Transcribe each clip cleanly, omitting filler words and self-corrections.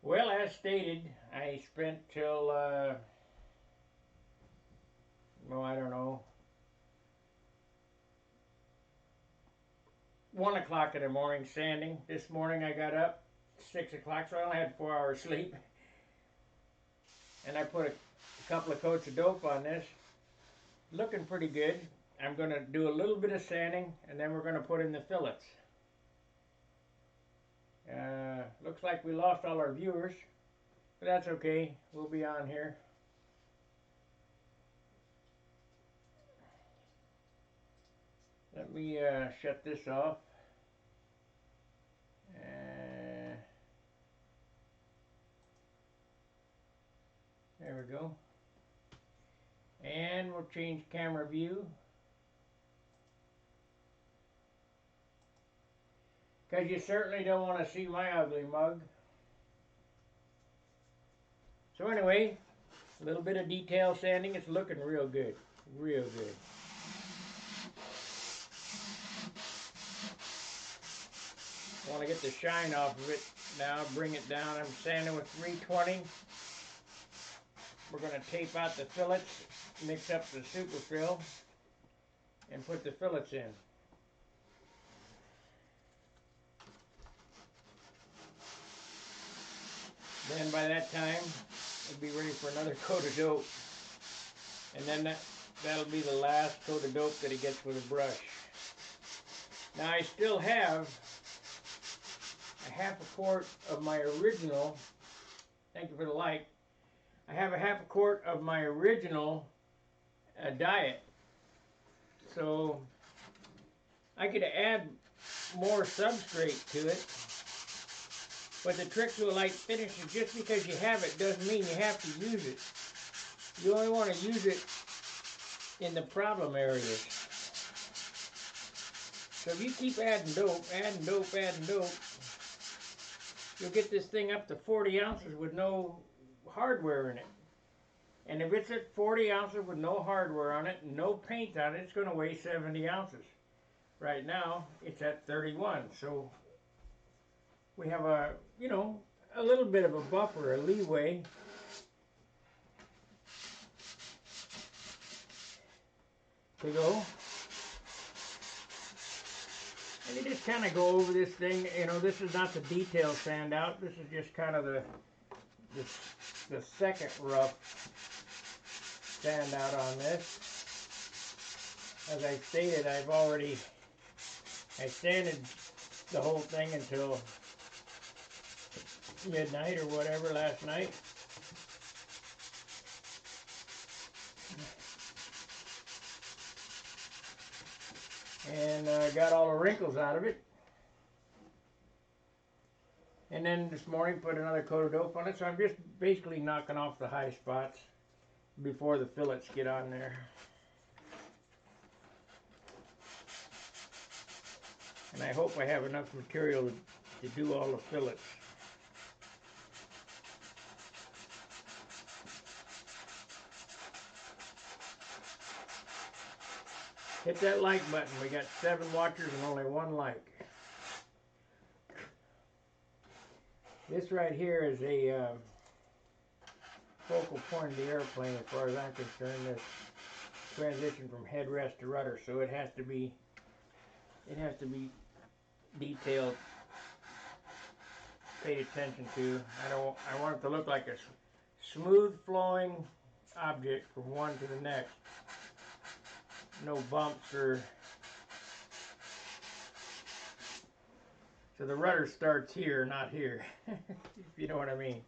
Well, as stated, I spent till, well, I don't know, 1 o'clock in the morning sanding. This morning I got up 6 o'clock, so I only had 4 hours sleep. And I put a couple of coats of dope on this. Looking pretty good. I'm going to do a little bit of sanding, and then we're going to put in the fillets. Looks like we lost all our viewers, but that's okay. We'll be on here. Let me shut this off. There we go. And we'll change camera view. Because you certainly don't want to see my ugly mug. So anyway, a little bit of detail sanding. It's looking real good. Real good. I want to get the shine off of it now. Bring it down. I'm sanding with 320. We're going to tape out the fillets, mix up the super fill, and put the fillets in. Then by that time, we'll be ready for another coat of dope. And then that'll be the last coat of dope that he gets with a brush. Now I still have a half a quart of my original, thank you for the like, I have a half a quart of my original diet. So I could add more substrate to it. But the trick to a light finish is just because you have it doesn't mean you have to use it. You only want to use it in the problem areas. So if you keep adding dope, you'll get this thing up to 40 ounces with no hardware in it. And if it's at 40 ounces with no hardware on it, no paint on it, it's going to weigh 70 ounces. Right now, it's at 31. So we have a little bit of a buffer, a leeway. To go. And you just kind of go over this thing. This is not the detail sand out. This is just kind of the second rough sand out on this. As I stated, I sanded the whole thing until midnight or whatever last night. And got all the wrinkles out of it. And then this morning put another coat of dope on it. So I'm just basically knocking off the high spots before the fillets get on there. And I hope I have enough material to do all the fillets. Hit that like button. We got 7 watchers and only 1 like. This right here is a focal point of the airplane as far as I'm concerned. This transition from headrest to rudder, so it has to be detailed, paid attention to. I want it to look like a smooth flowing object from one to the next. No bumps or... So the rudder starts here, not here, if you know what I mean.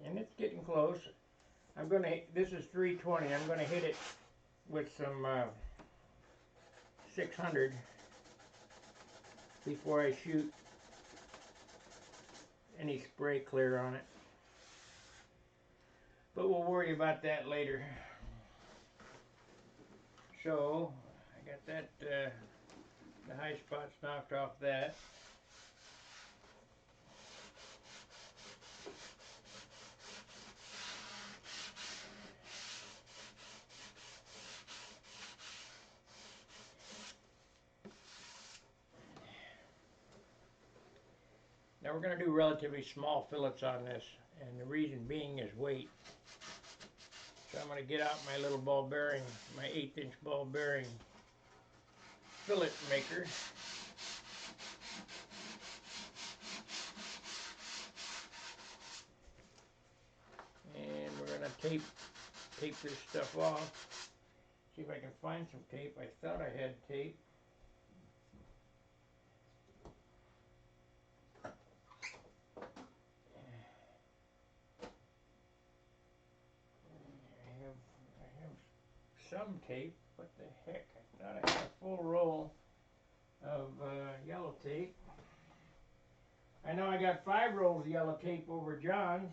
And it's getting close. This is 320, I'm gonna hit it with some 600 before I shoot any spray clear on it. But we'll worry about that later. So, I got that, the high spots knocked off that. Now we're going to do relatively small fillets on this, and the reason being is weight. So I'm going to get out my little ball bearing, my 1/8" ball bearing fillet maker. And we're going to tape this stuff off. See if I can find some tape. I thought I had tape. I have some tape. What the heck? I thought I had a full roll of yellow tape. I know I got 5 rolls of yellow tape over John's.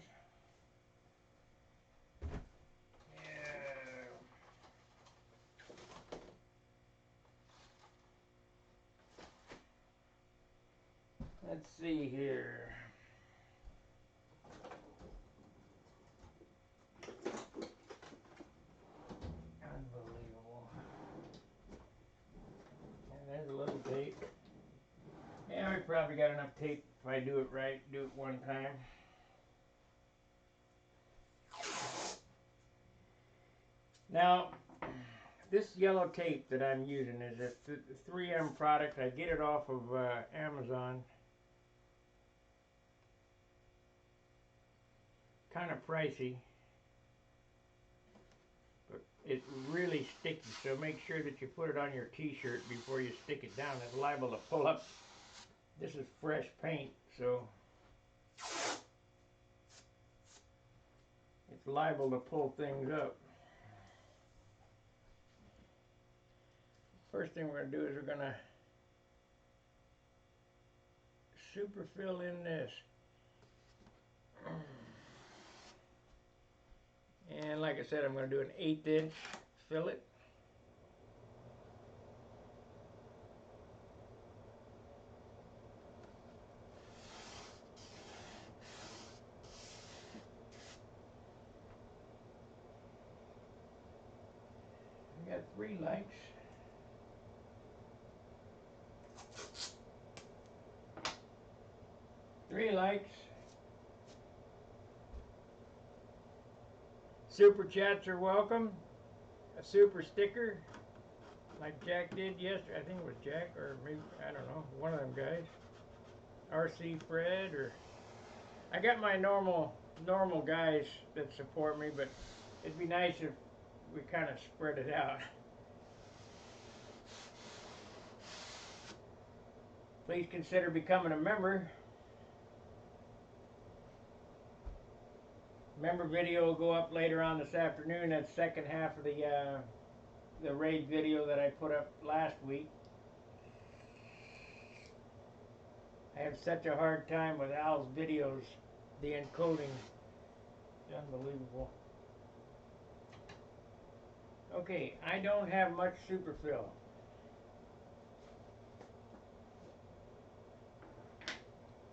Let's see here. Unbelievable. And there's a little tape. Yeah, we probably got enough tape if I do it right, do it one time. Now, this yellow tape that I'm using is a 3M product. I get it off of Amazon. Kind of pricey, but it's really sticky, so make sure that you put it on your t-shirt before you stick it down. It's liable to pull up. This is fresh paint, so it's liable to pull things up. First thing we're going to do is we're going to super fill in this. And like I said, I'm going to do an 1/8" fillet. I got 3 likes. Three likes. Super chats are welcome. A super sticker, like Jack did yesterday. I think it was Jack, or maybe, I don't know, one of them guys. RC Fred, or I got my normal guys that support me, but it'd be nice if we kind of spread it out. Please consider becoming a member. Member video will go up later on this afternoon. That's second half of the raid video that I put up last week. I have such a hard time with Al's videos, the encoding. It's unbelievable. Okay, I don't have much superfill.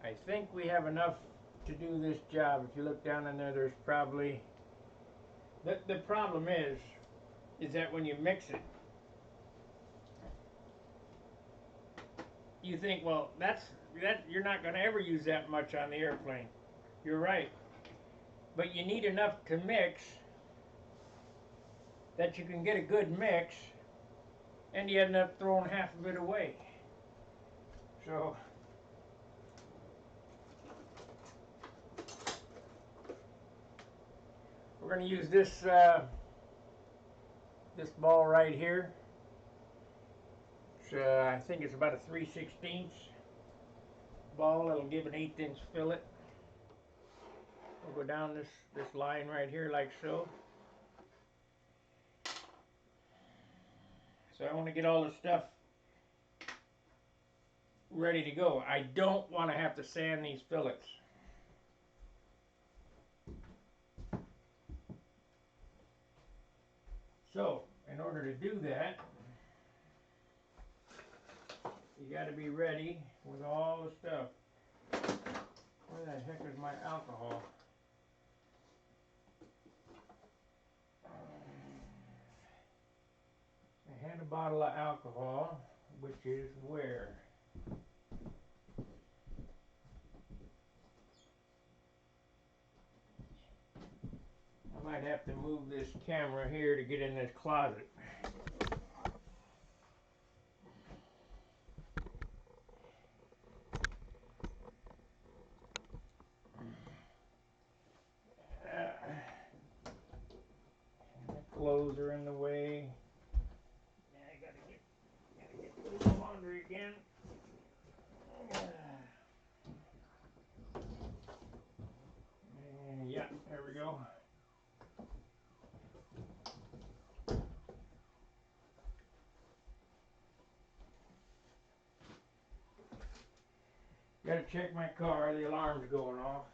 I think we have enough to do this job. If you look down in there, there's probably... The problem is that when you mix it, you think, well, you're not going to ever use that much on the airplane. You're right. But you need enough to mix that you can get a good mix, and you end up throwing half of it away. So we're going to use this this ball right here. It's, I think it's about a 3/16 ball. It'll give an 1/8" fillet. We'll go down this line right here like so. So I want to get all the stuff ready to go. I don't want to have to sand these fillets. So, in order to do that, you got to be ready with all the stuff. Where the heck is my alcohol? I had a bottle of alcohol, which is where? Might have to move this camera here to get in this closet. Clothes are in the way. I gotta get the laundry again. Yeah, there we go. Gotta check my car, the alarm's going off.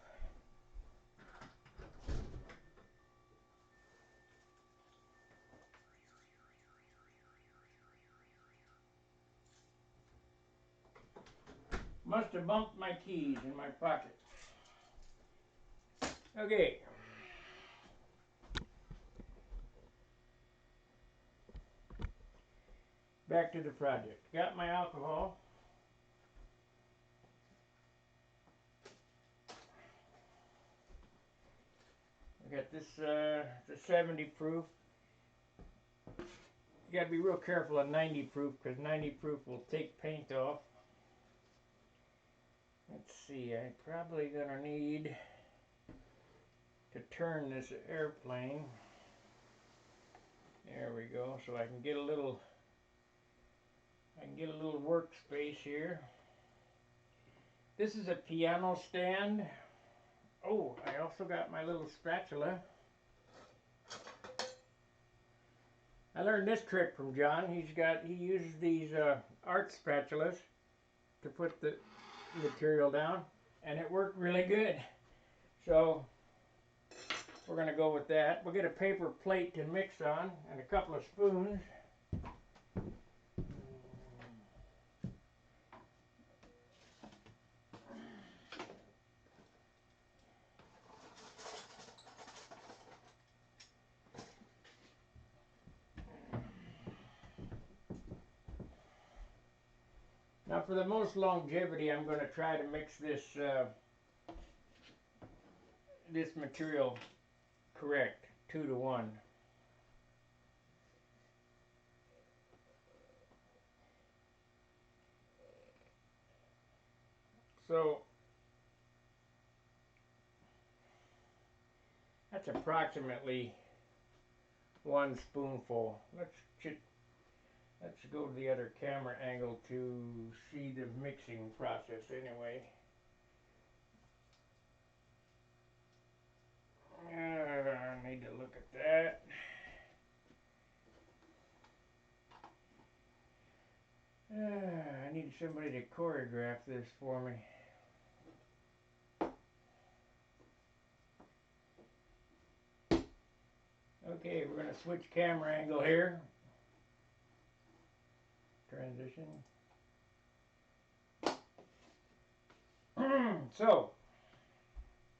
Must have bumped my keys in my pocket. Okay. Back to the project. Got my alcohol. I got this, the 70 proof. You gotta be real careful at 90 proof because 90 proof will take paint off. Let's see, I'm probably gonna need to turn this airplane. There we go, so I can get a little workspace here. This is a piano stand. Oh, I also got my little spatula. I learned this trick from John. He uses these art spatulas to put the material down, and it worked really good. So we're going to go with that. We'll get a paper plate to mix on and a couple of spoons. Now for the most longevity, I'm going to try to mix this this material correct, 2 to 1. So that's approximately 1 spoonful. Let's go to the other camera angle to see the mixing process anyway. I need to look at that. I need somebody to choreograph this for me. Okay, we're going to switch camera angle here. Transition. So,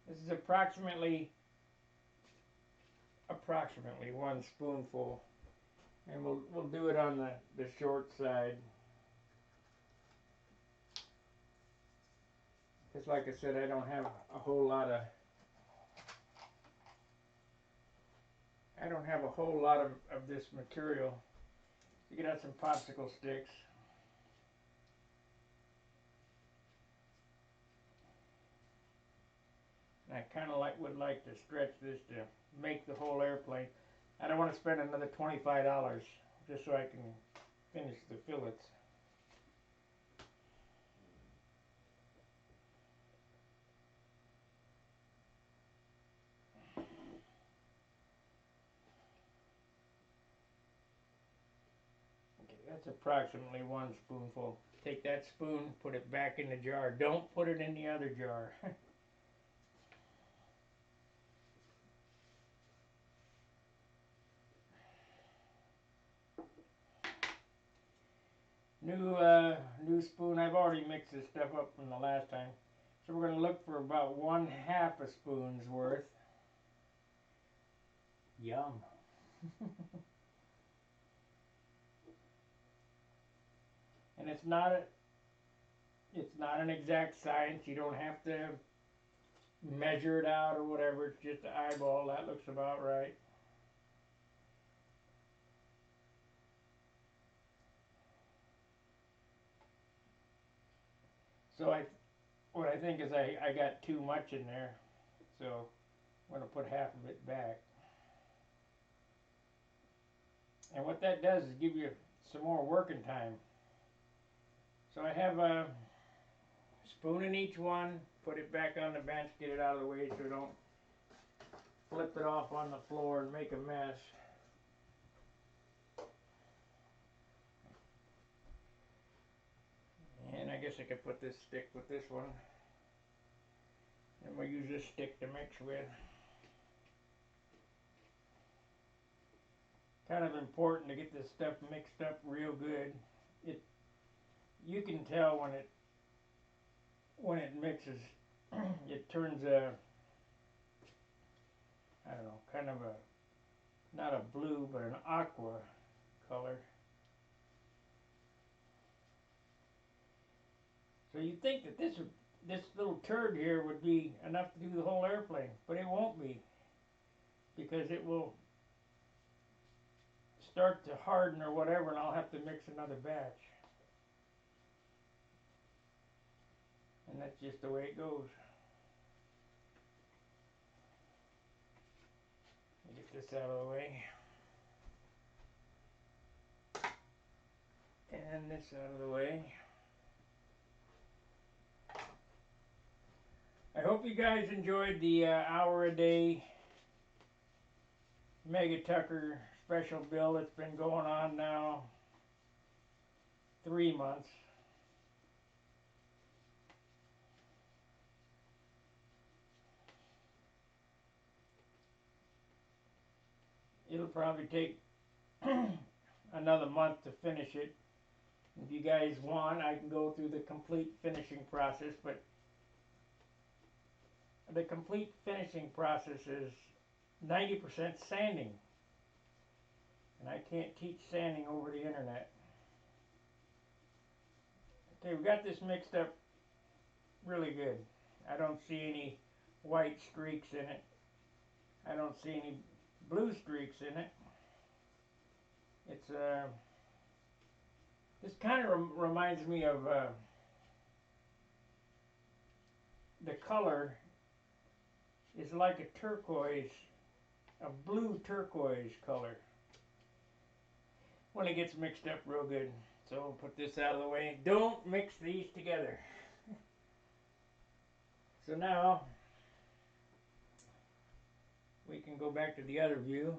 this is approximately 1 spoonful, and we'll do it on the short side. Just like I said, I don't have a whole lot of this material. You can have some popsicle sticks. And I kind of would like to stretch this to make the whole airplane. I don't want to spend another $25 just so I can finish the fillets. Okay, that's approximately 1 spoonful. Take that spoon, put it back in the jar. Don't put it in the other jar. New spoon. I've already mixed this stuff up from the last time. So we're going to look for about 1/2 a spoon's worth. Yum. And it's not an exact science. You don't have to measure it out or whatever. It's just an eyeball. That looks about right. So what I think is I got too much in there. So I'm going to put half of it back. And what that does is give you some more working time. So I have a spoon in each one, put it back on the bench, get it out of the way so don't flip it off on the floor and make a mess. And I guess I could put this stick with this one. And we'll use this stick to mix with. Kind of important to get this stuff mixed up real good. You can tell when it mixes. It turns a, I don't know, kind of a, not a blue but an aqua color. So you'd think that this little turd here would be enough to do the whole airplane, but it won't be, because it will start to harden or whatever, and I'll have to mix another batch. And that's just the way it goes. Get this out of the way. And this out of the way. I hope you guys enjoyed the hour a day Mega Tucker special build. It's been going on now 3 months. It'll probably take another month to finish it. If you guys want, I can go through the complete finishing process, but the complete finishing process is 90% sanding. And I can't teach sanding over the internet. Okay, we got this mixed up really good. I don't see any white streaks in it. I don't see any blue streaks in it. It's this kind of reminds me of the color is like a turquoise, a blue turquoise color when it gets mixed up real good. So we'll put this out of the way. Don't mix these together. So now we can go back to the other view.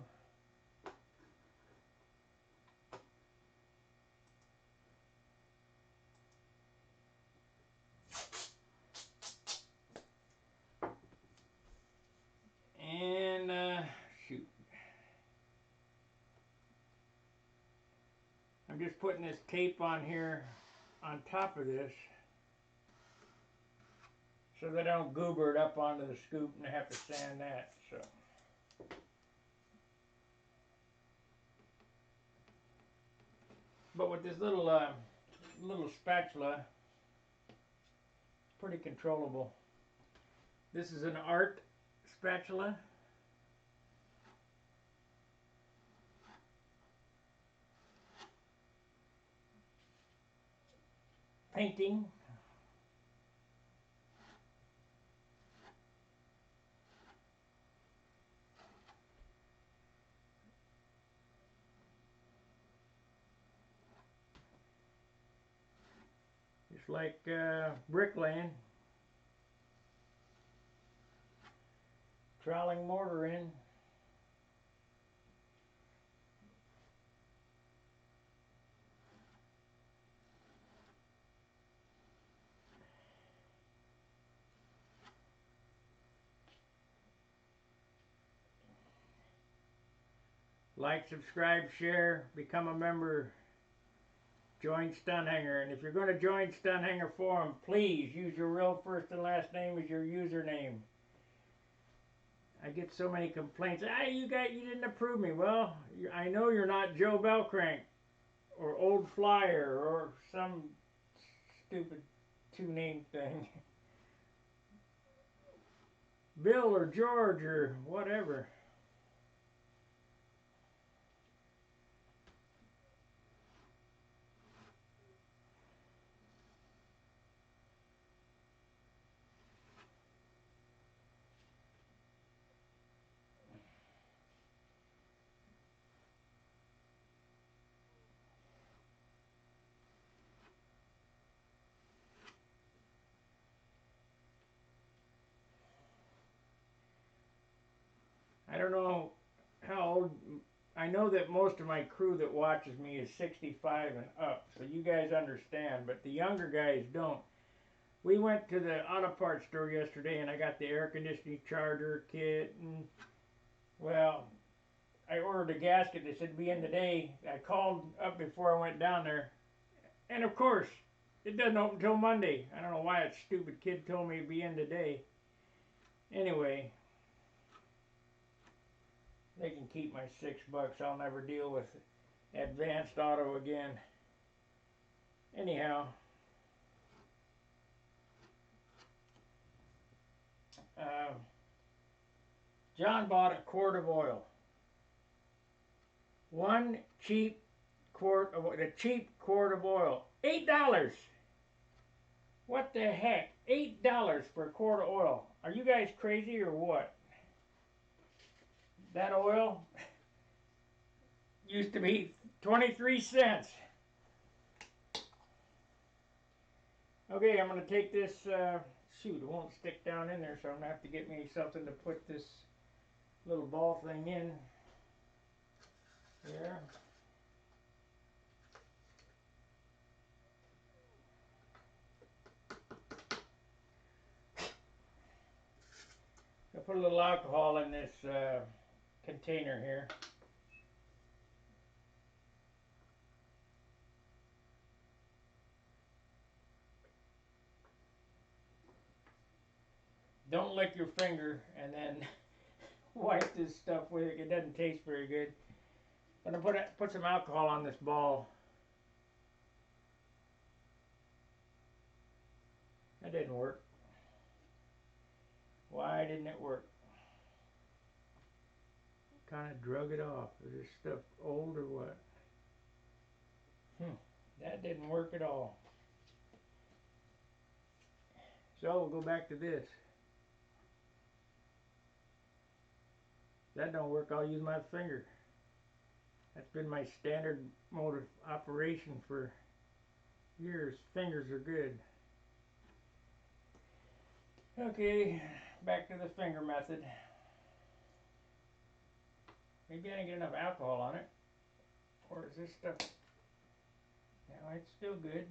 And shoot. I'm just putting this tape on here on top of this so that I don't goober it up onto the scoop and I have to sand that. So but with this little spatula, pretty controllable. This is an art spatula. Painting. Just like bricklaying. Troweling mortar in. Like, subscribe, share, become a member, join Stunhanger. And if you're going to join Stunhanger Forum, please use your real first and last name as your username. I get so many complaints. You didn't approve me. Well, I know you're not Joe Bellcrank or Old Flyer or some stupid two-name thing. Bill or George or whatever. I don't know how old. I know that most of my crew that watches me is 65 and up, so you guys understand, but the younger guys don't. We went to the auto parts store yesterday and I got the air conditioning charger kit and, well, I ordered a gasket. They said it'd be in today. I called up before I went down there, and of course, it doesn't open till Monday. I don't know why that stupid kid told me it'd be in today. Anyway, they can keep my $6. I'll never deal with Advanced Auto again. Anyhow, John bought a quart of oil. One cheap quart of oil, a cheap quart of oil, $8. What the heck? $8 for a quart of oil. Are you guys crazy or what? That oil used to be 23 cents. Okay, I'm going to take this, shoot, it won't stick down in there, so I'm going to have to get me something to put this little ball thing in there. I'll put a little alcohol in this container here. Don't lick your finger and then wipe this stuff with it. It doesn't taste very good. I'm going to put some alcohol on this ball. That didn't work. Why didn't it work? Kind of drug it off. Is this stuff old or what? That didn't work at all. So we'll go back to this. If that don't work, I'll use my finger. That's been my standard mode of operation for years. Fingers are good. Okay, back to the finger method. Maybe I didn't get enough alcohol on it. Or is this stuff... No, it's still good.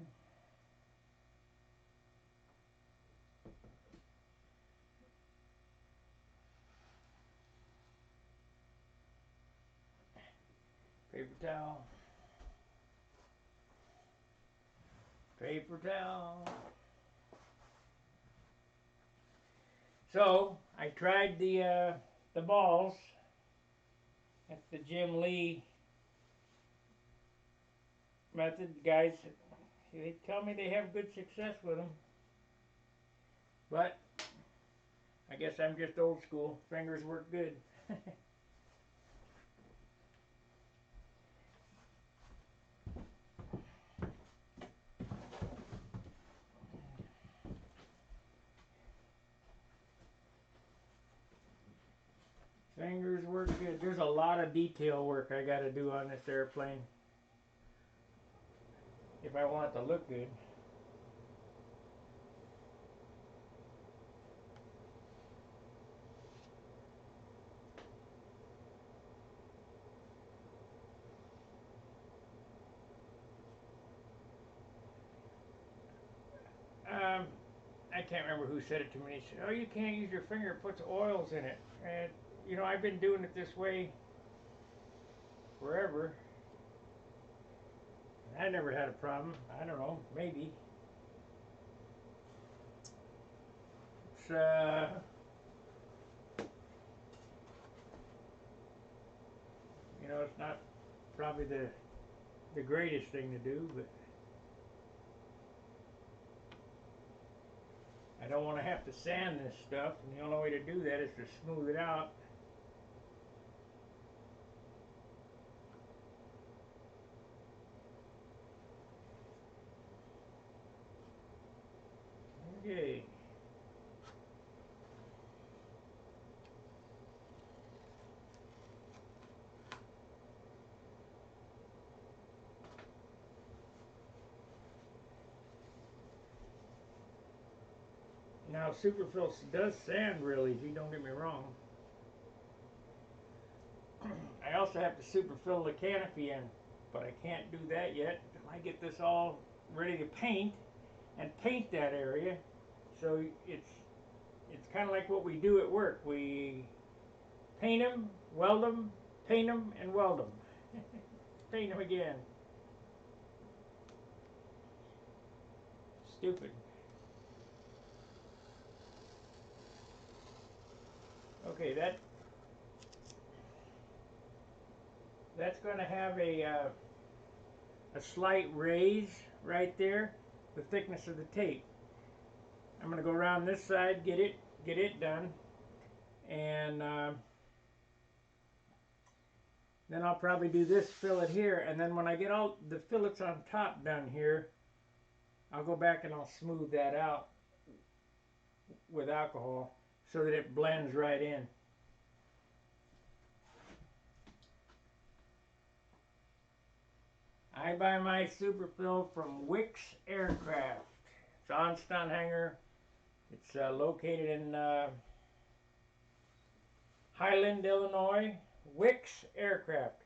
Paper towel. Paper towel. So, I tried the balls at the Jim Lee method. Guys, they tell me they have good success with them. But, I guess I'm just old school. Fingers work good. Fingers work good. There's a lot of detail work I got to do on this airplane if I want it to look good. I can't remember who said it to me. He said, "Oh, you can't use your finger; it puts oils in it." And you know, I've been doing it this way forever. I never had a problem. I don't know, maybe. It's you know, it's not probably the greatest thing to do, but I don't want to have to sand this stuff, and the only way to do that is to smooth it out. Okay. Now, Superfill does sand real easy, don't get me wrong. I also have to superfill the canopy in, but I can't do that yet until I get this all ready to paint and paint that area. So it's kind of like what we do at work. We paint them, weld them, paint them, and weld them. Paint them again. Stupid. Okay, that's going to have a slight raise right there, the thickness of the tape. I'm going to go around this side, get it done, and then I'll probably do this fillet here, and then when I get all the fillets on top done here, I'll go back and I'll smooth that out with alcohol so that it blends right in. I buy my Superfill from Wix Aircraft. It's on stun hanger. It's located in Highland, Illinois. Wix Aircraft.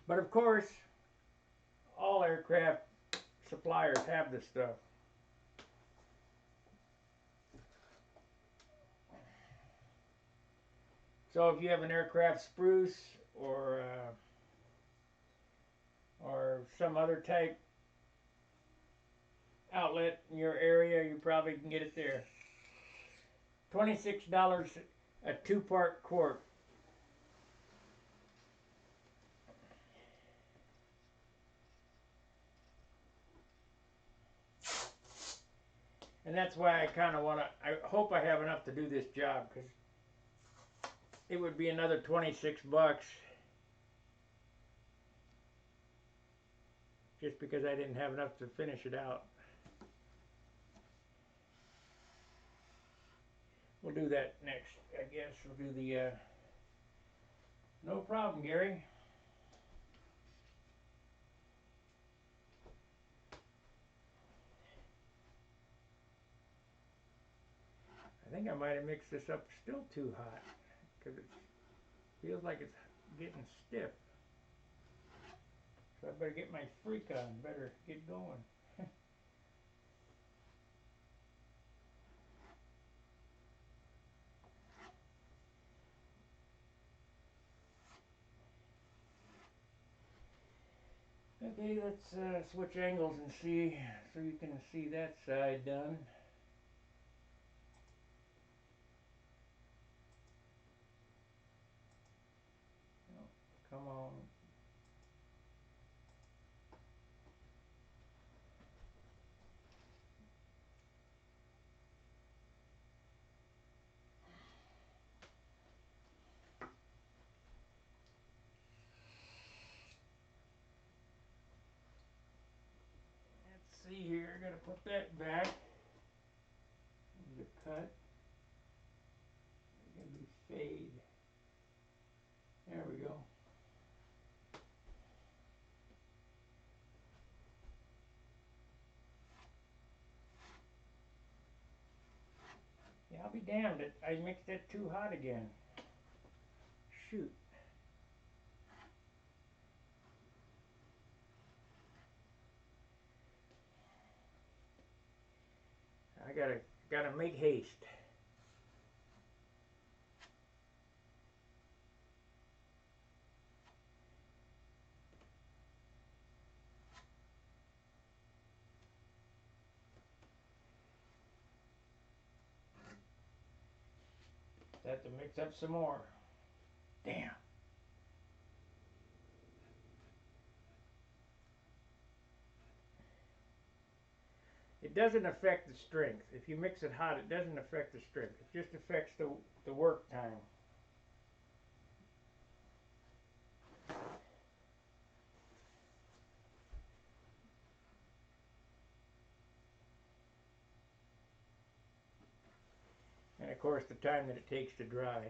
But of course, all aircraft suppliers have this stuff. So if you have an aircraft spruce or some other type outlet in your area, you probably can get it there. $26 a 2-part quart. And that's why I kind of want to, I hope I have enough to do this job, because it would be another 26 bucks just because I didn't have enough to finish it out. We'll do that next, I guess. We'll do the, no problem, Gary. I think I might have mixed this up still too hot, because it feels like it's getting stiff. So I better get my freak on, better get going. Okay, let's switch angles and see, so you can see that side done. Oh, come on. Let's see here, I gotta put that back. The cut. It's gonna be fade. There we go. Yeah, I'll be damned. I mixed that too hot again. Shoot. I gotta make haste. Have to mix up some more. Damn. It doesn't affect the strength. If you mix it hot, it doesn't affect the strength. It just affects the work time. And of course the time that it takes to dry.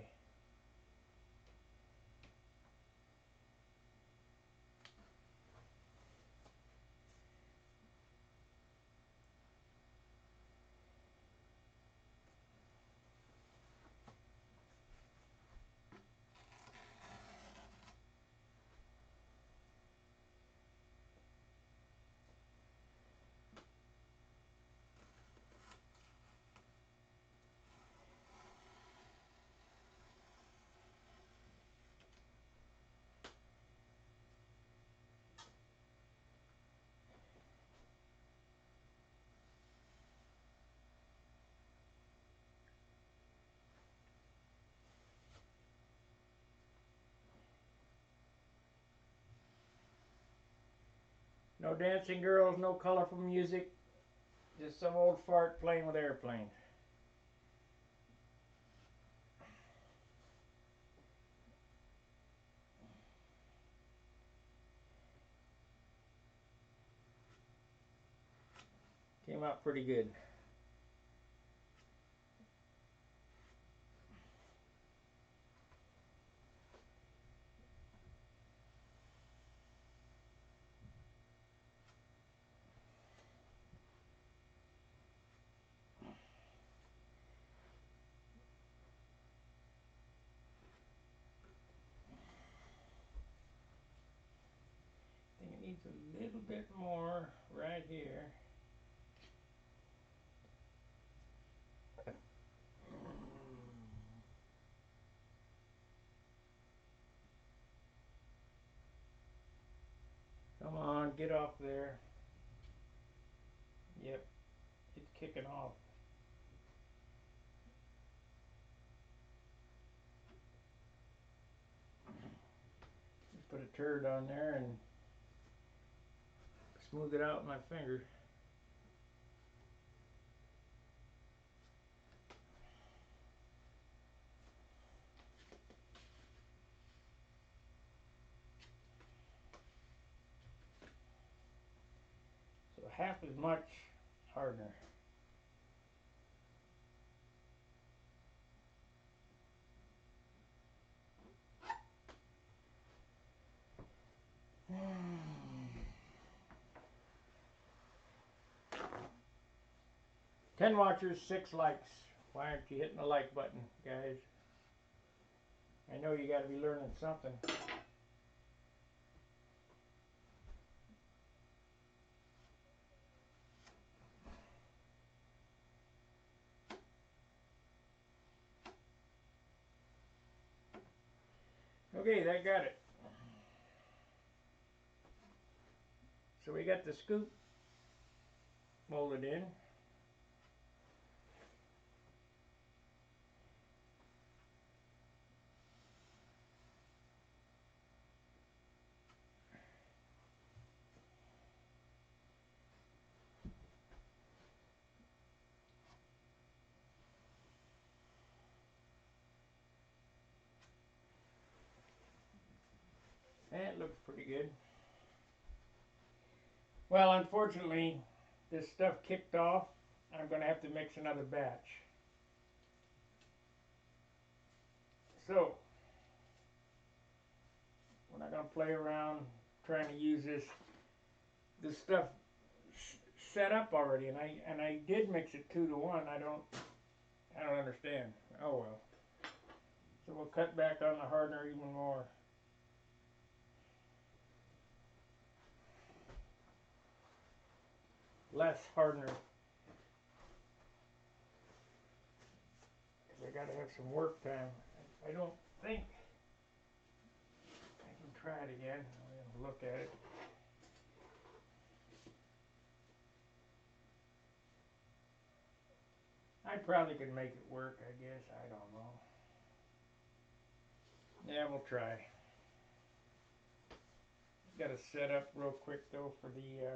No dancing girls, no colorful music, just some old fart playing with airplanes. Came out pretty good. I think it needs a little bit more right here. Come on, get off there. Yep, it's kicking off. Just put a turd on there and smooth it out with my finger. So half as much hardener. Hmm. 10 watchers, 6 likes. Why aren't you hitting the like button, guys? I know you got to be learning something. Okay, that got it. So we got the scoop molded in. And it looks pretty good. Well, unfortunately, this stuff kicked off. I'm going to have to mix another batch. So, we're not going to play around trying to use this stuff set up already, and I did mix it 2 to 1. I don't understand. Oh well. So we'll cut back on the hardener even more. Less hardener. I got to have some work time. I don't think I can try it again. I'm going to look at it. I probably could make it work, I guess. I don't know. Yeah, we'll try. Got to set up real quick though for the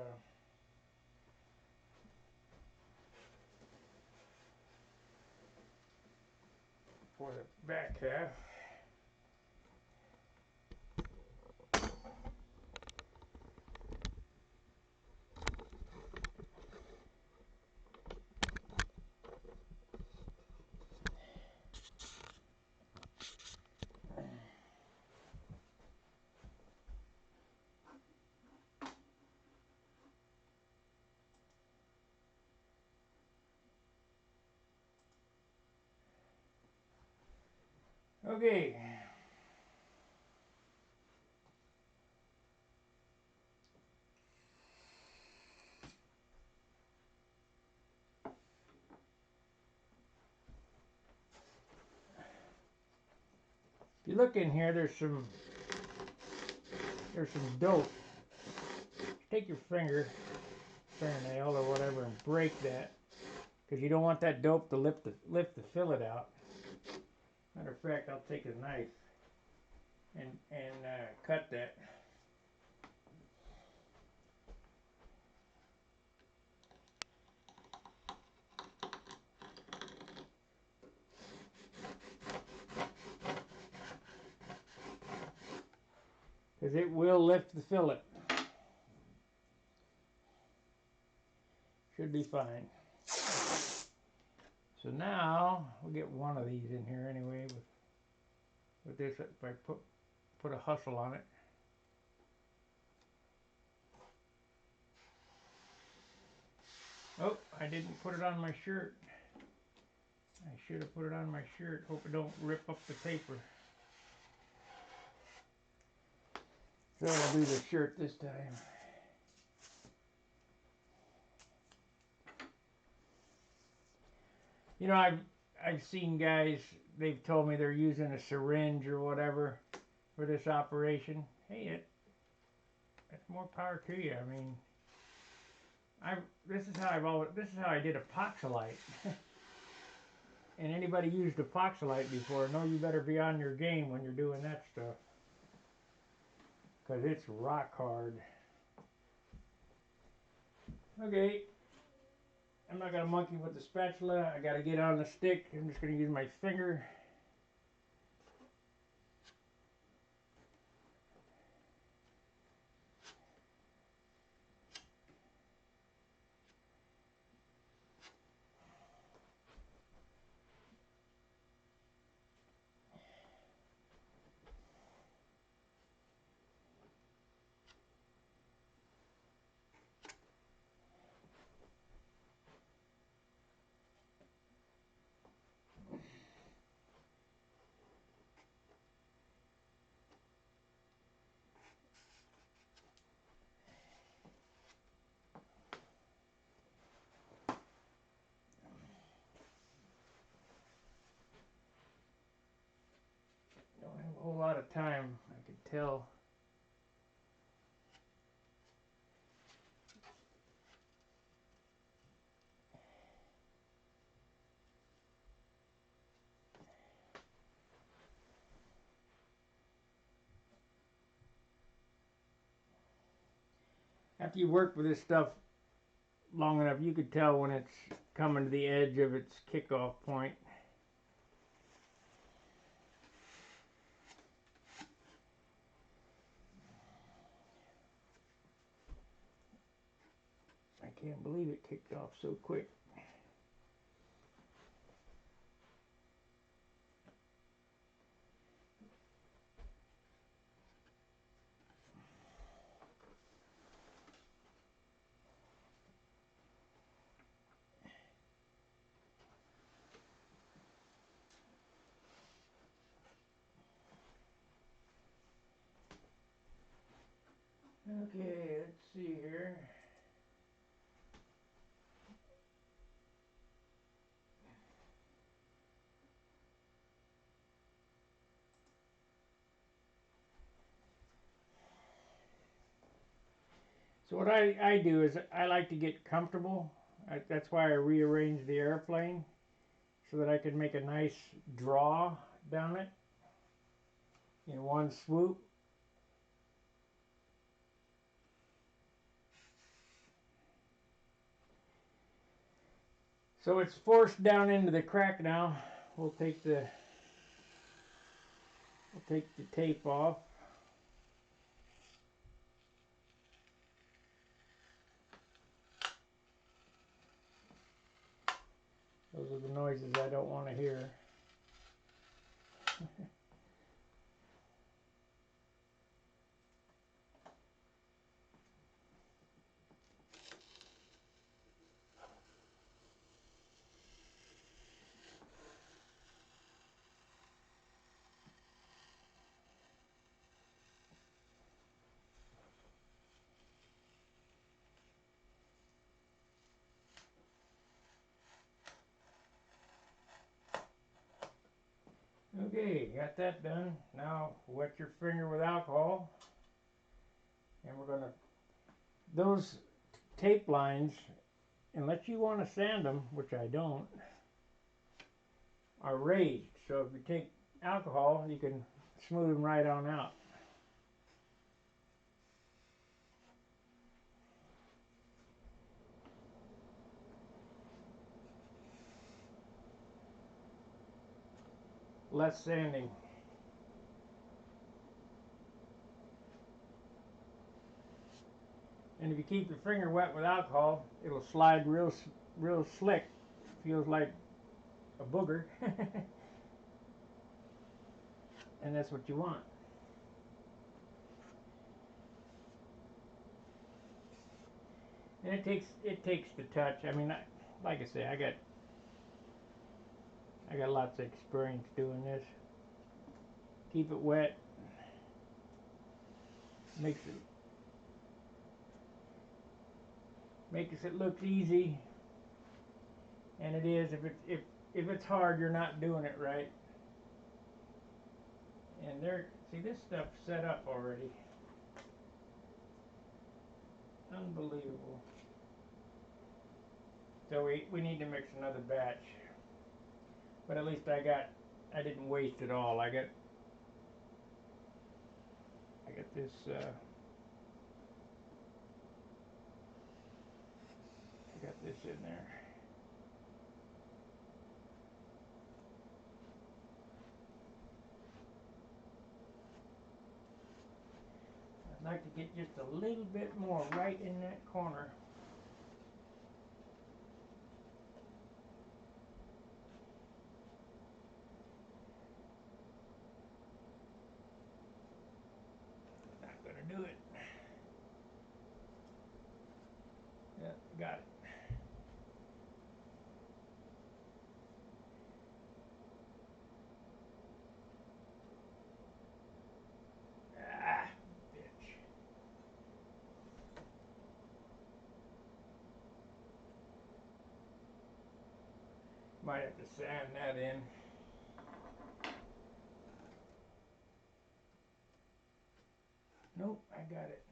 for the back half. Okay. If you look in here, there's some dope. Take your fingernail or whatever, and break that, because you don't want that dope to lift the fillet out. Matter of fact, I'll take a knife and cut that. Because it will lift the fillet. Should be fine. So now we'll get one of these in here anyway with this. If I put a hustle on it. Oh, I didn't put it on my shirt. I should have put it on my shirt. Hope it don't rip up the paper. So I'll do the shirt this time. You know, I've seen guys, they've told me they're using a syringe or whatever for this operation. Hey, it's more power to you. I mean, this is how I did epoxylite. And anybody used epoxylite before, know you better be on your game when you're doing that stuff. Because it's rock hard. Okay. I'm not going to monkey with the spatula. I got to get on the stick. I'm just going to use my finger. Don't have a whole lot of time, I can tell. After you work with this stuff long enough, you could tell when it's coming to the edge of its kickoff point. I can't believe it kicked off so quick. Okay, let's see here. So what I do is I like to get comfortable. That's why I rearrange the airplane so that I can make a nice draw down it in one swoop. So it's forced down into the crack now. We'll take the We'll take the tape off. Those are the noises I don't want to hear. Okay, got that done. Now wet your finger with alcohol, and we're gonna, those tape lines, unless you want to sand them, which I don't, are raised. So if you take alcohol, you can smooth them right on out. Less sanding. And if you keep your finger wet with alcohol, it'll slide real slick. Feels like a booger. And that's what you want. And it takes the touch. I mean, like I say, I got lots of experience doing this. Keep it wet. Makes it look easy, and it is. If it's hard, you're not doing it right. And see, this stuff's set up already. Unbelievable. So we need to mix another batch. But at least I didn't waste it all. I got this I got this in there. I'd like to get just a little bit more right in that corner. Not gonna do it. Yeah, got it. Ah, bitch. Might have to sand that in. Nope, I got it.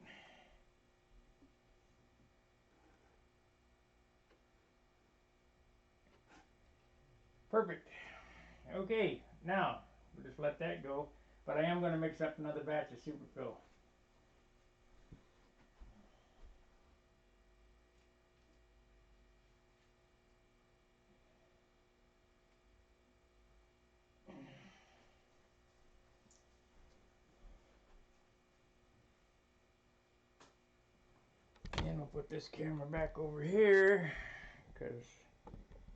Perfect. Okay, now we'll just let that go. But I am going to mix up another batch of superfill. And I'll put this camera back over here, because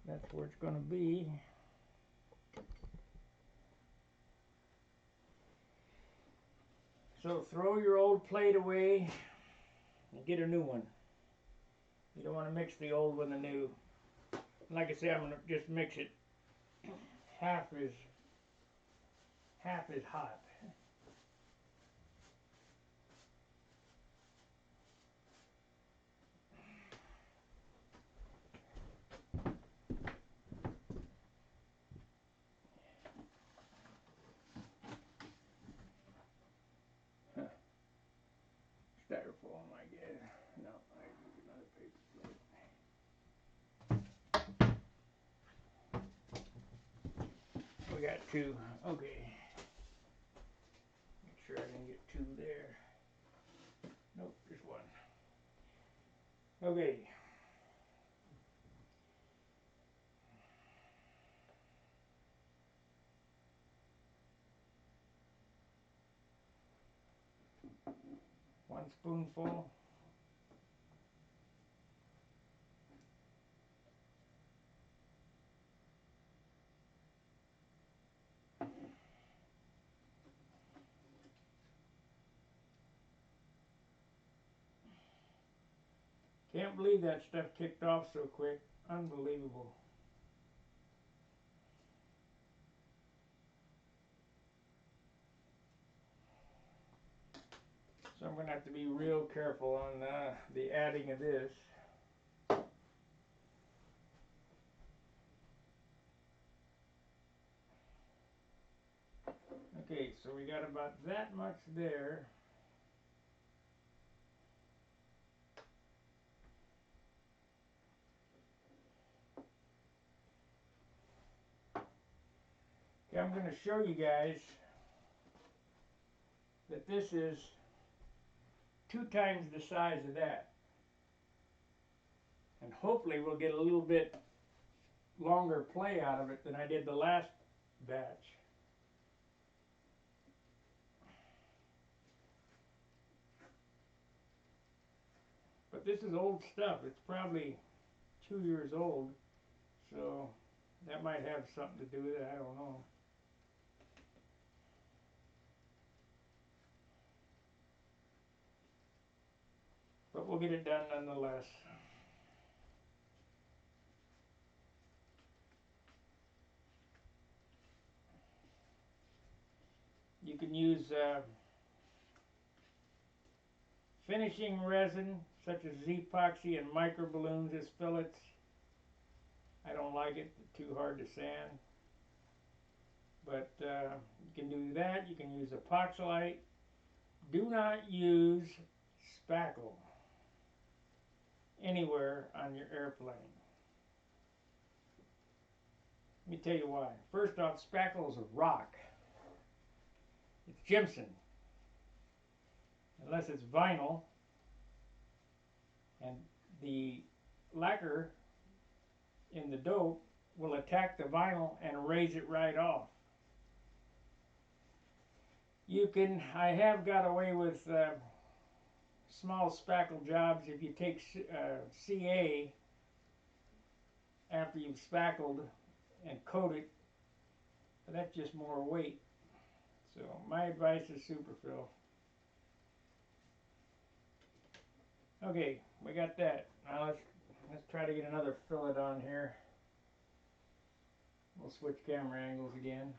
that's where it's going to be. So throw your old plate away and get a new one. You don't want to mix the old with the new. Like I said, I'm going to just mix it half as hot. Styrofoam, I guess. No, I use another paper plate. We got two. Okay. Make sure I didn't get two there. Nope, just one. Okay. 1 spoonful. Can't believe that stuff kicked off so quick. Unbelievable. So I'm going to have to be real careful on the adding of this. Okay, so we got about that much there. Okay, I'm going to show you guys that this is 2 times the size of that. And hopefully we'll get a little bit longer play out of it than I did the last batch. But this is old stuff. It's probably 2 years old. So that might have something to do with it. I don't know. But we'll get it done nonetheless. You can use finishing resin such as epoxy and microballoons as fillets. I don't like it, too hard to sand. But you can do that. You can use epoxylite. Do not use spackle anywhere on your airplane. Let me tell you why. First off, spackle is a rock. It's gypsum. Unless it's vinyl, and the lacquer in the dope will attack the vinyl and raise it right off. I have got away with small spackle jobs if you take CA after you've spackled and coat it, but that's just more weight. So my advice is superfill. Okay, we got that. Now let's try to get another fillet on here. We'll switch camera angles again.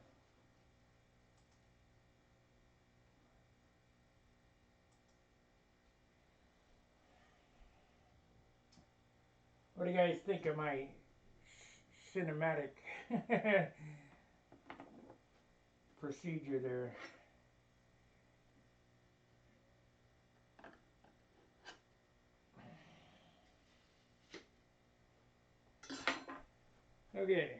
What do you guys think of my cinematic procedure there? Okay.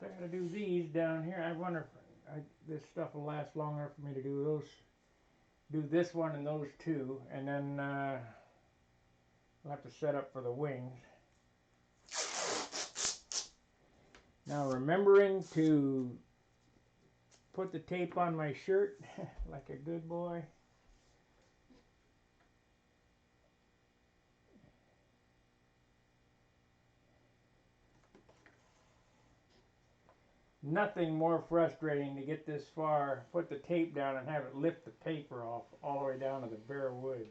I gotta do these down here. I wonder if this stuff will last long enough for me to do those. Do this one and those two, and then I'll have to set up for the wings. Now remembering to put the tape on my shirt like a good boy. Nothing more frustrating to get this far, put the tape down and have it lift the paper off all the way down to the bare wood.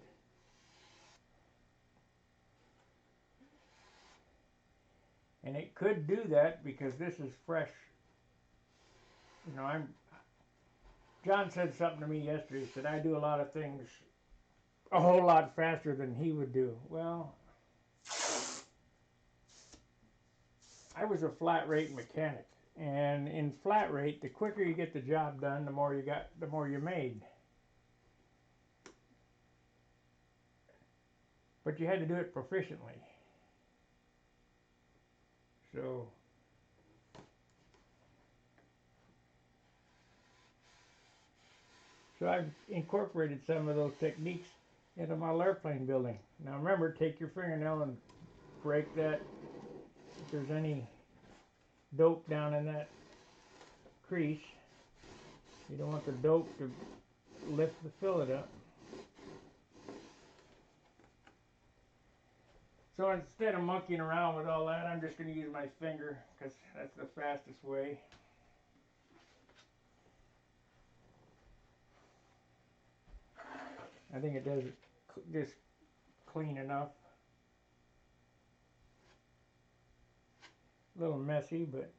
And it could do that because this is fresh. You know, John said something to me yesterday. He said I do a lot of things a whole lot faster than he would do. Well, I was a flat rate mechanic, and in flat rate, the quicker you get the job done, the more you made. But you had to do it proficiently. So I've incorporated some of those techniques into my airplane building. Now remember, take your fingernail and break that if there's any dope down in that crease. You don't want the dope to lift the fillet up. So instead of monkeying around with all that, I'm just going to use my finger because that's the fastest way. I think it does it just clean enough. A little messy, but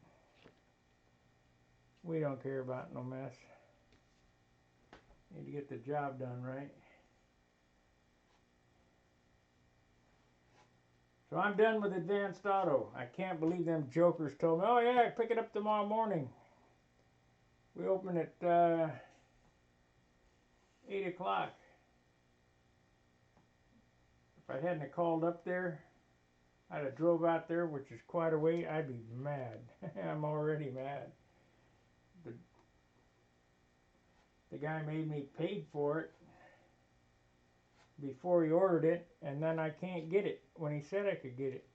we don't care about no mess. Need to get the job done right. So I'm done with Advanced Auto. I can't believe them jokers told me, oh yeah, pick it up tomorrow morning. We open at 8 o'clock. If I hadn't called up there, I'd have drove out there, which is quite a way. I'd be mad. I'm already mad. The guy made me pay for it before he ordered it, and then I can't get it when he said I could get it.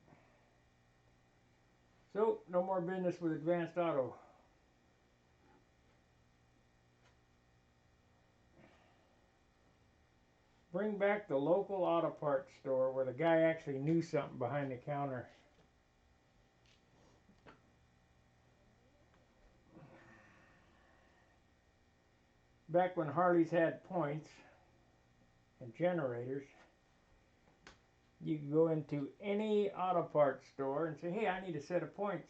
So, no more business with Advanced Auto. Bring back the local auto parts store where the guy actually knew something behind the counter. Back when Harleys had points and generators, you could go into any auto parts store and say, hey, I need a set of points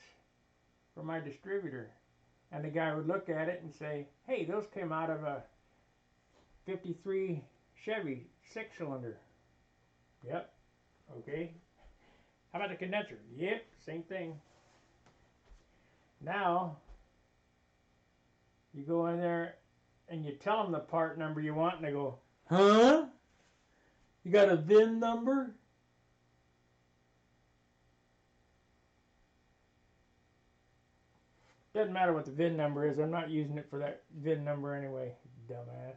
for my distributor. And the guy would look at it and say, hey, those came out of a 53 Chevy 6-cylinder. Yep. Okay. How about the condenser? Yep, same thing. Now, you go in there and you tell them the part number you want, and they go, huh? You got a VIN number? Doesn't matter what the VIN number is. I'm not using it for that VIN number anyway, dumbass.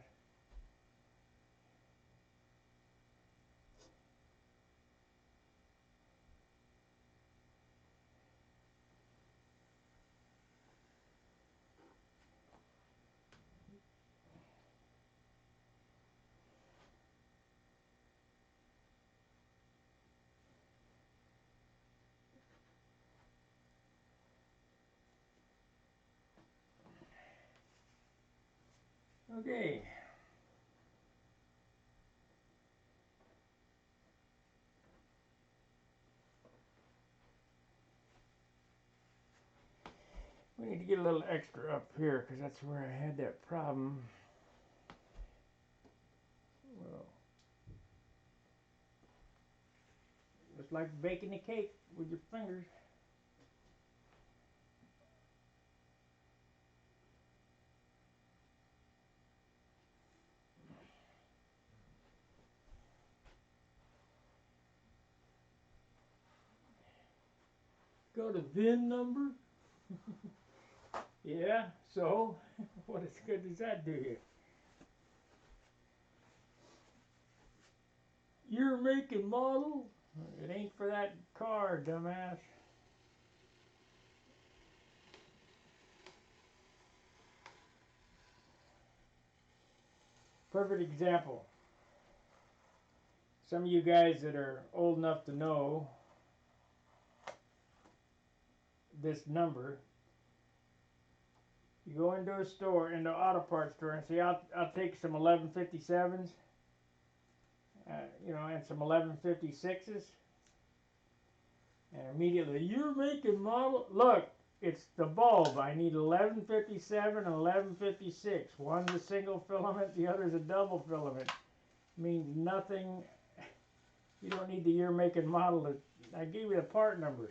Okay. We need to get a little extra up here because that's where I had that problem. Well, it's like baking a cake with your fingers. Got a VIN number? Yeah, so what good does that do you? Your make and model? It ain't for that car, dumbass. Perfect example. Some of you guys that are old enough to know this number, you go into a store, into an auto parts store, and say, I'll take some 1157s, and some 1156s. And immediately, your make and model, look, it's the bulb. I need 1157 and 1156. One's a single filament, the other's a double filament. Means nothing. You don't need the year, make, and model. I gave you the part number.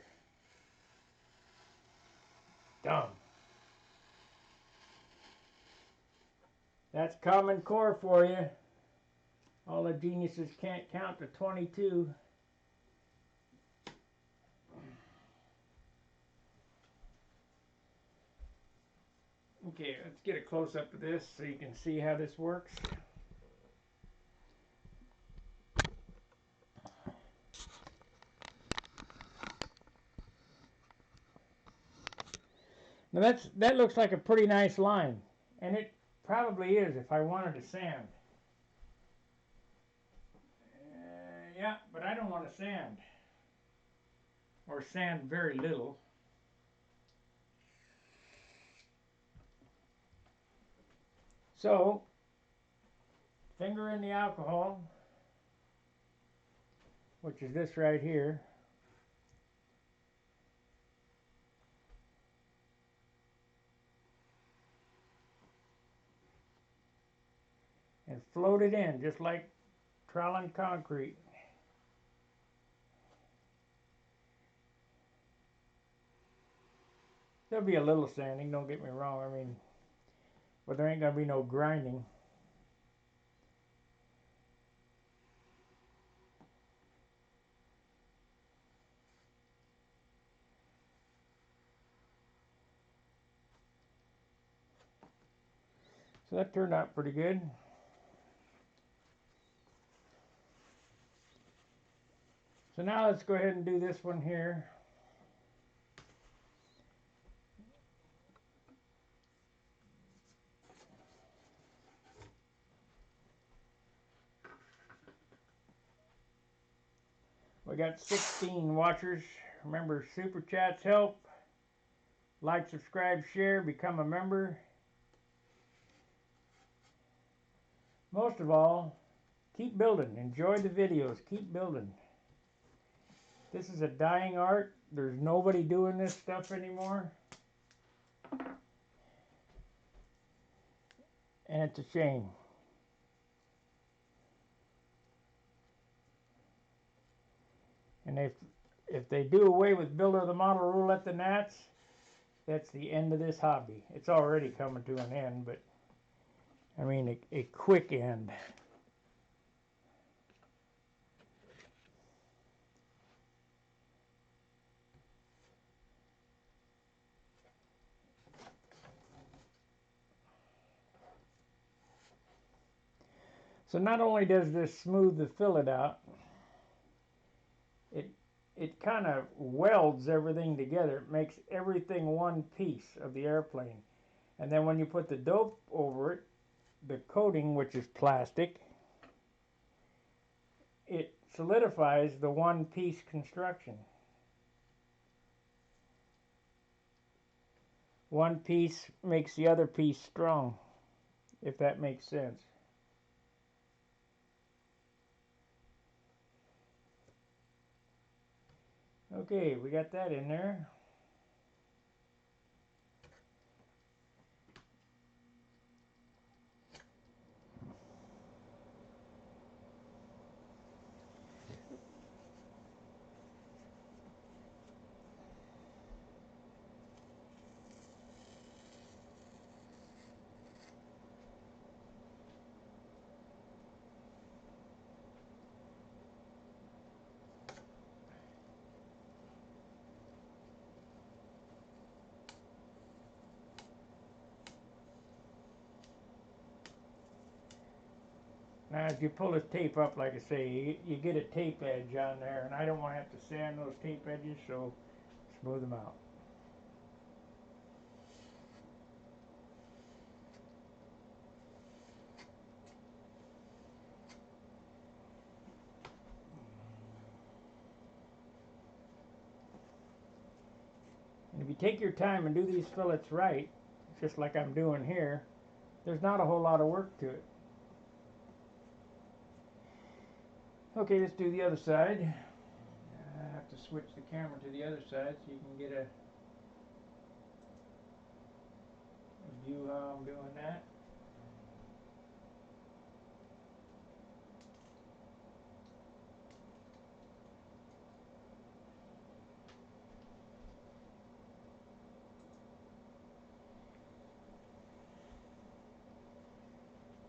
Dumb. That's Common Core for you. All the geniuses can't count to 22. Okay, let's get a close-up of this so you can see how this works. Now that looks like a pretty nice line, and it probably is if I wanted to sand. Yeah, but I don't want to sand, or sand very little. So, finger in the alcohol, which is this right here. And float it in, just like troweling concrete. There'll be a little sanding, don't get me wrong, I mean, but there ain't gonna be no grinding. So that turned out pretty good. So now let's go ahead and do this one here. We got 16 watchers. Remember, super chats help. Like, subscribe, share, become a member. Most of all, keep building. Enjoy the videos. Keep building. This is a dying art. There's nobody doing this stuff anymore. And it's a shame. And if they do away with build of the model rule at the Nats, that's the end of this hobby. It's already coming to an end, but I mean a quick end. So not only does this smooth the fillet out, it kind of welds everything together. It makes everything one piece of the airplane. And then when you put the dope over it, the coating, which is plastic, it solidifies the one piece construction. One piece makes the other piece strong, if that makes sense. Okay, we got that in there. Now as you pull this tape up, like I say, you get a tape edge on there, and I don't want to have to sand those tape edges, so smooth them out. And if you take your time and do these fillets right, just like I'm doing here, there's not a whole lot of work to it. Okay, let's do the other side. I have to switch the camera to the other side so you can get a view how I'm doing that.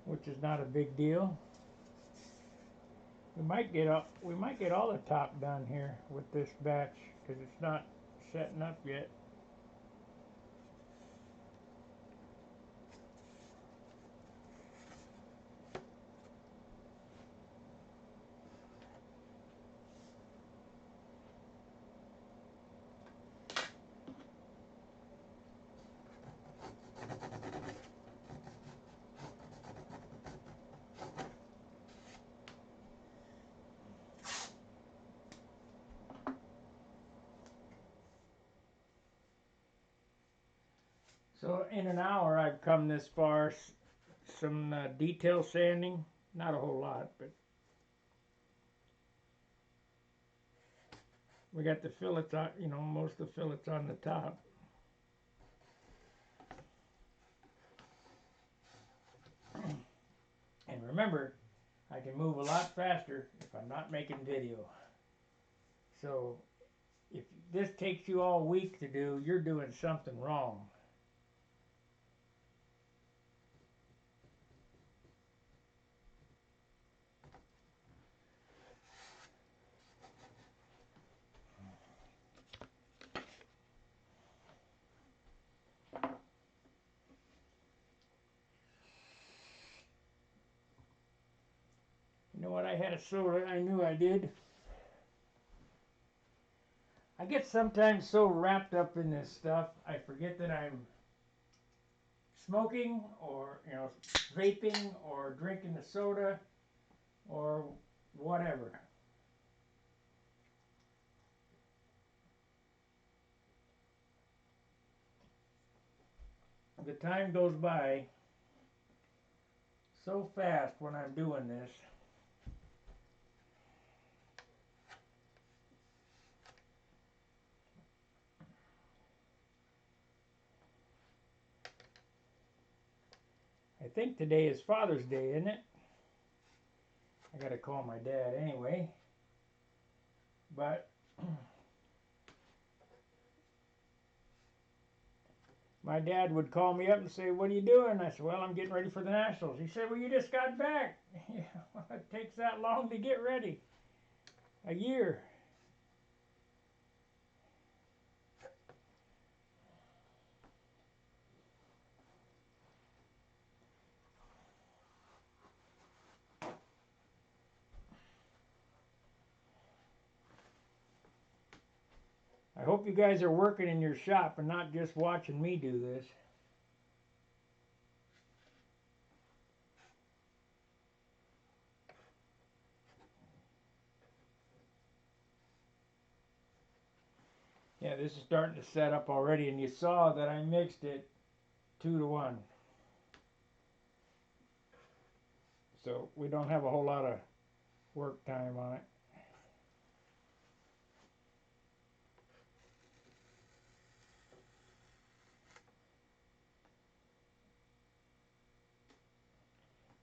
Which is not a big deal. We might get all the top done here with this batch because it's not setting up yet. So in an hour I've come this far. Some detail sanding, not a whole lot, but we got the fillets on, most of the fillets on the top. And remember, I can move a lot faster if I'm not making video. So if this takes you all week to do, you're doing something wrong. You know what? I had a soda. I knew I did. I get sometimes so wrapped up in this stuff, I forget that I'm smoking or, vaping or drinking the soda or whatever. The time goes by so fast when I'm doing this. I think today is Father's Day, isn't it? I gotta call my dad anyway. But my dad would call me up and say, "What are you doing?" I said, "Well, I'm getting ready for the Nationals." He said, "Well, you just got back." Yeah, well, it takes that long to get ready. A year. I hope you guys are working in your shop and not just watching me do this. Yeah, this is starting to set up already, and you saw that I mixed it 2-to-1. So we don't have a whole lot of work time on it.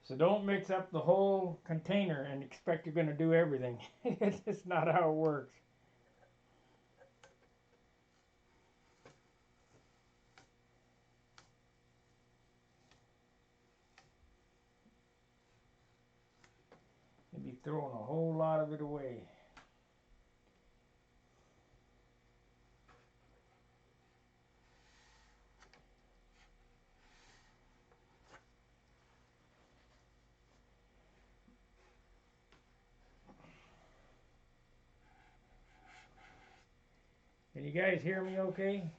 So don't mix up the whole container and expect you're going to do everything. It's just not how it works. You'd be throwing a whole lot of it away. Can you guys hear me okay?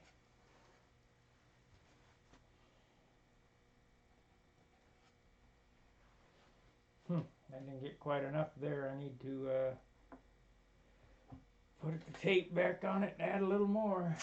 I didn't get quite enough there. I need to put the tape back on it and add a little more.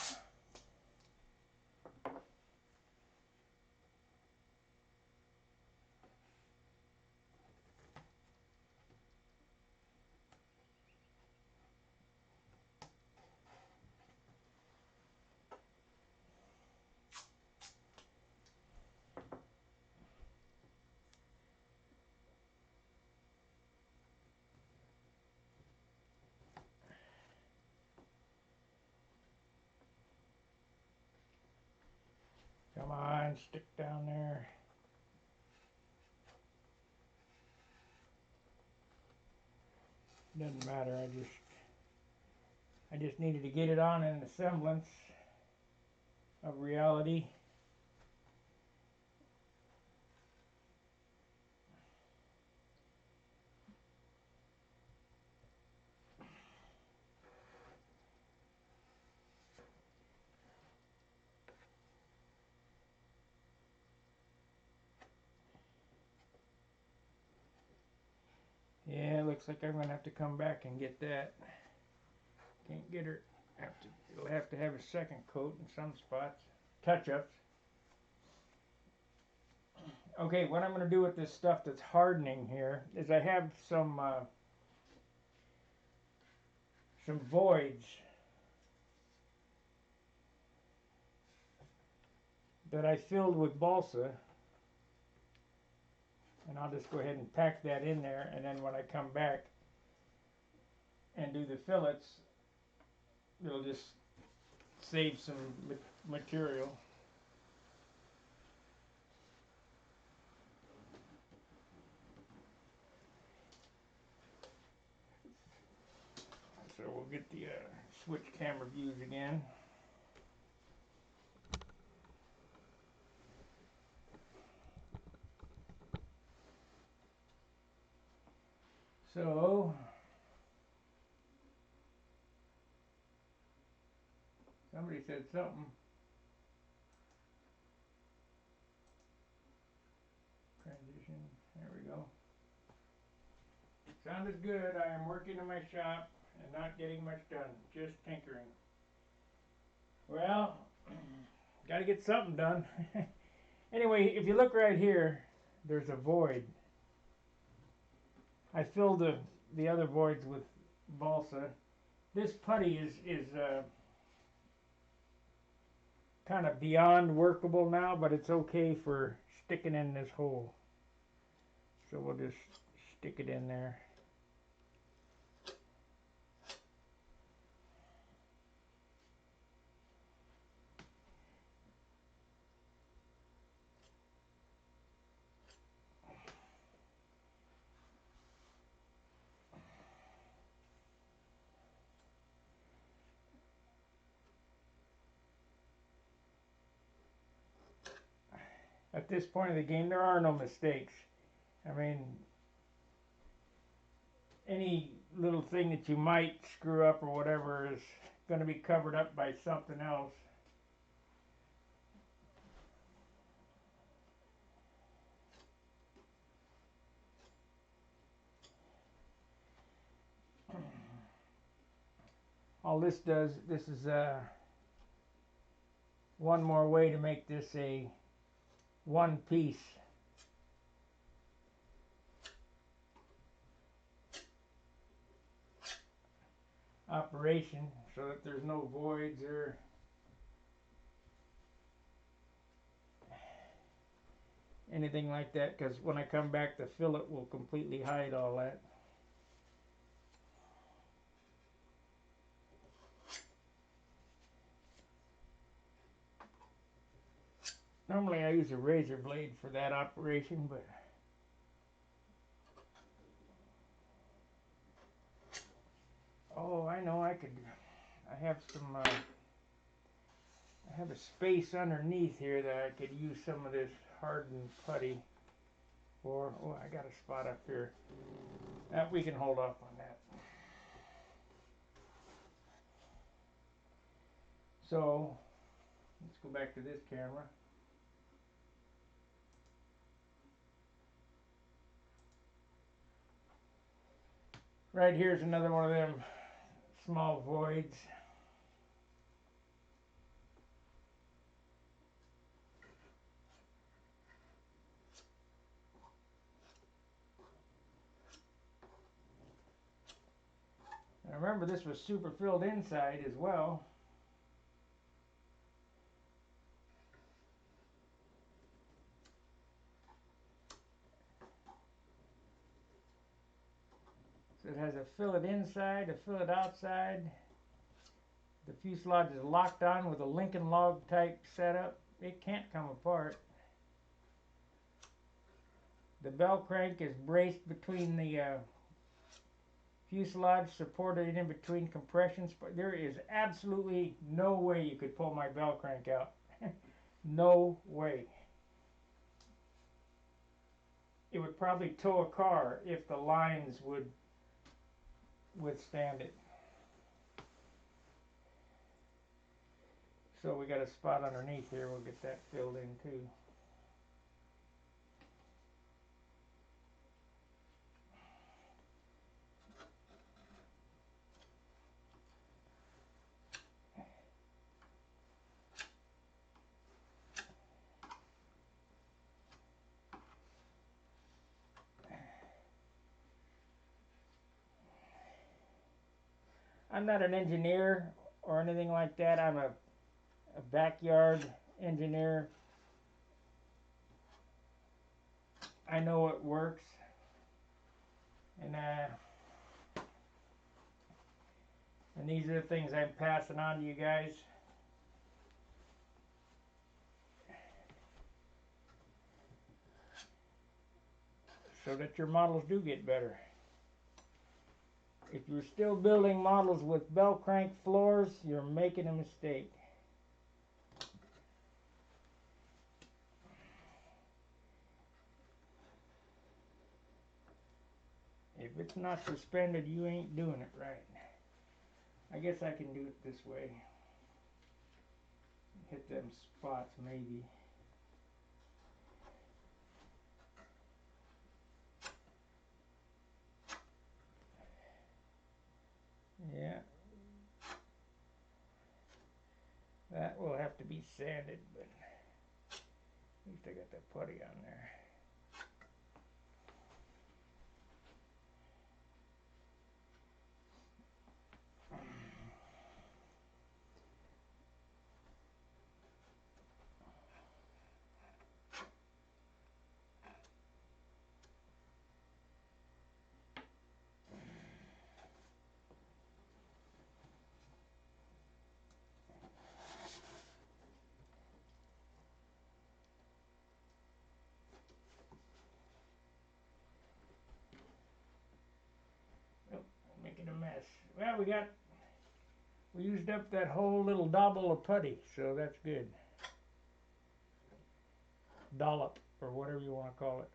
Come on, stick down there. Doesn't matter. I just needed to get it on in the semblance of reality. Yeah, looks like I'm gonna have to come back and get that. Can't get her. It'll have to have a second coat in some spots. Touch-ups. Okay, what I'm going to do with this stuff that's hardening here is I have some voids that I filled with balsa, and I'll just go ahead and pack that in there, and then when I come back and do the fillets, it'll just save some material. So we'll get the switch camera views again. So somebody said something. Transition, there we go. Sounded good. I am working in my shop and not getting much done, just tinkering. Well, gotta get something done. Anyway, if you look right here, there's a void. I filled the other voids with balsa. This putty is kind of beyond workable now, but it's okay for sticking in this hole. So we'll just stick it in there. At this point of the game, there are no mistakes. I mean, any little thing that you might screw up or whatever is going to be covered up by something else. All this does, this is one more way to make this a one piece operation so that there's no voids or anything like that, because when I come back the fillet will completely hide all that. Normally I use a razor blade for that operation, but oh, I know, I have some I have a space underneath here that I could use some of this hardened putty for. Oh, I got a spot up here. We can hold off on that. So, let's go back to this camera. Right here's another one of them small voids. And remember, this was super filled inside as well. So it has a fillet inside, a fillet outside. The fuselage is locked on with a Lincoln log type setup. It can't come apart. The bell crank is braced between the fuselage, supported in between compressions. But there is absolutely no way you could pull my bell crank out. No way. It would probably tow a car if the lines would withstand it. So we got a spot underneath here. We'll get that filled in too. I'm not an engineer or anything like that. I'm a backyard engineer. I know it works, and these are the things I'm passing on to you guys. So that your models do get better. If you're still building models with bell crank floors, you're making a mistake. If it's not suspended, you ain't doing it right. I guess I can do it this way. Hit them spots maybe. Yeah. That will have to be sanded, but at least I got that putty on there. Oh, making a mess. Well, we used up that whole little dobble of putty, so that's good. Dollop, or whatever you want to call it.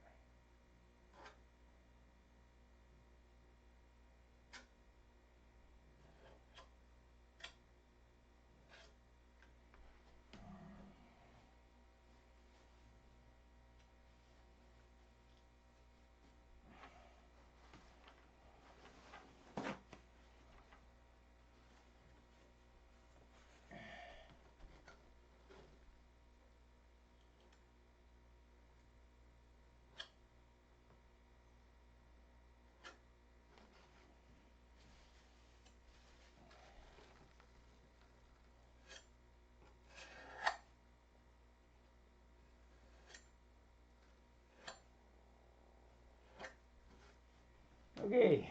Okay.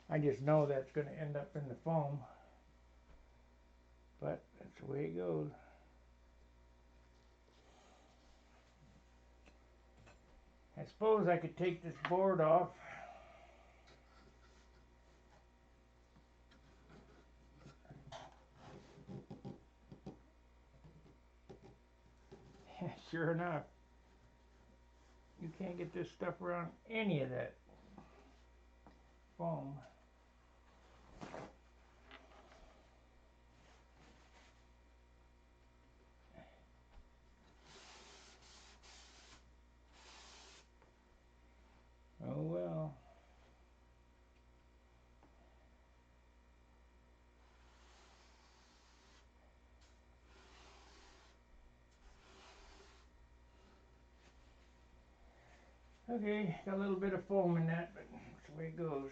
I just know that's going to end up in the foam, but that's the way it goes. I suppose I could take this board off. Sure enough, you can't get this stuff around any of that foam. Oh well. Okay, got a little bit of foam in that, but that's the way it goes.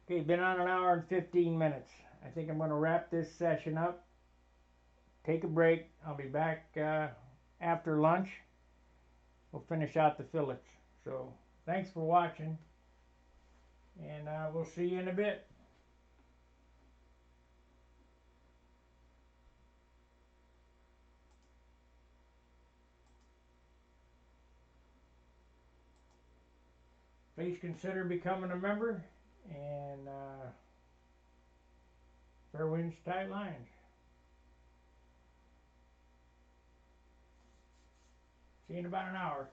Okay, been on an hour and 15 minutes. I think I'm going to wrap this session up. Take a break. I'll be back after lunch. We'll finish out the fillets. So, thanks for watching, and we'll see you in a bit. Please consider becoming a member, and fair winds, tight lines. See you in about an hour.